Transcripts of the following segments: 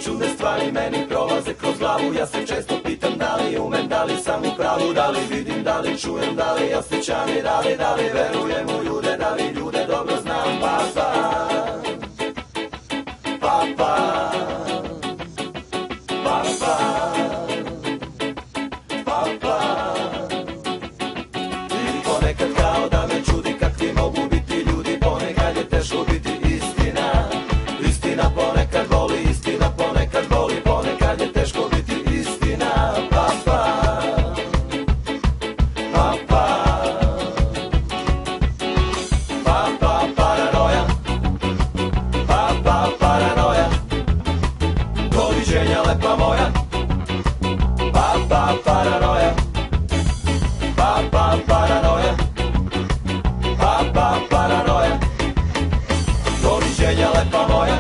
čudne stvari meni prolaze kroz glavu. Ja se često pitam da li umem, da li sam u pravu, da li vidim, da li čujem, da li osjećam i da li verujem u ljude, da li ljude dobro znam. Papa, papa, papa, papa. I ponekad kao da me čudi kak ti mogu biti ljudi, ponekad je teško biti istina. Istina ponekad boli, istina ponekad boli, ponekad je teško biti istina. Papa, papa, papa, paranoja, papa, paranoja. Doviđenja lepa moja, papa, paranoja, papa, paranoja, papa, paranoja. Doviđenja lepa moja,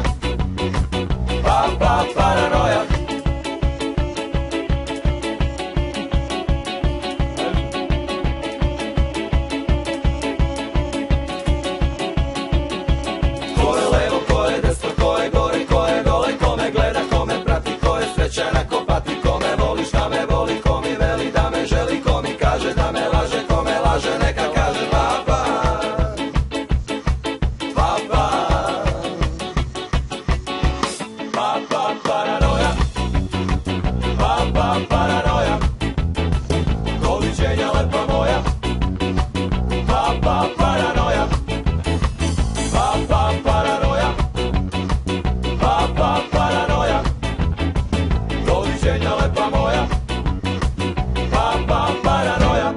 papa, paranoja. Ko je levo, ko je desno, ko je gore, ko je dole, ko me gleda, ko me prati, ko je srećan, ko pati, ko me voli, šta me voli, ko mi veli da me želi, ko mi kaže da me laže, ko me laže neka kaže. Papa, papa, papa, paranoja, papa, paranoja. Doviđenja lepa moja, papa, paranoja, papa, paranoja, papa, paranoja. Doviđenja lepa moja, papa, paranoja.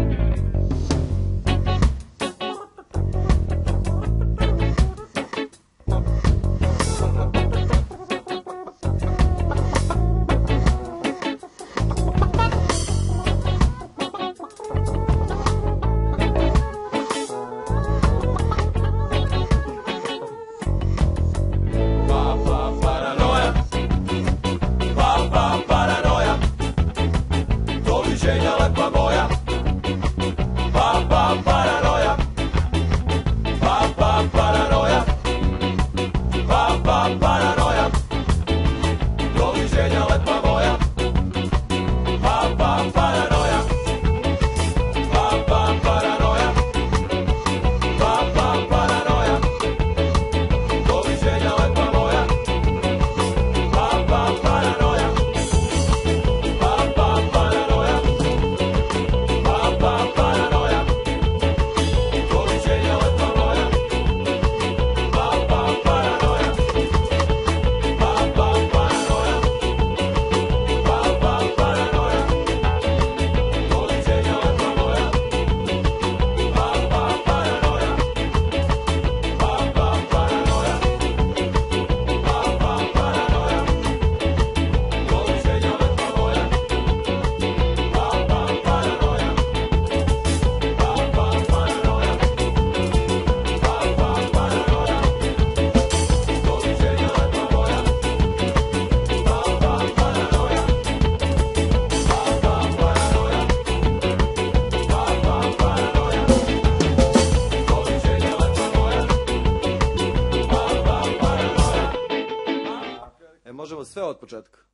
Papa, paranoja, papa, paranoja. Doviđenja lepa moja, papa, paranoja, papa, paranoja, papa, paranoja. Doviđenja lepa moja, papa, paranoja, papa, paranoja, papa, paranoja. Doviđenja lepa moja, papa, paranoja, papa, paranoja, papa, paranoja. Doviđenja lepa moja, papa, paranoja, papa, paranoja, papa, paranoja. Doviđenja lepa moja, papa, paranoja, papa, paranoja, papa, paranoja. Doviđenja lepa moja, papa, paranoja, papa, paranoja, papa, paranoja. Doviđenja lepa moja, papa, paranoja, papa, paranoja, papa, paranoja. Doviđenja lepa moja, papa, paranoja. Možemo sve od početka.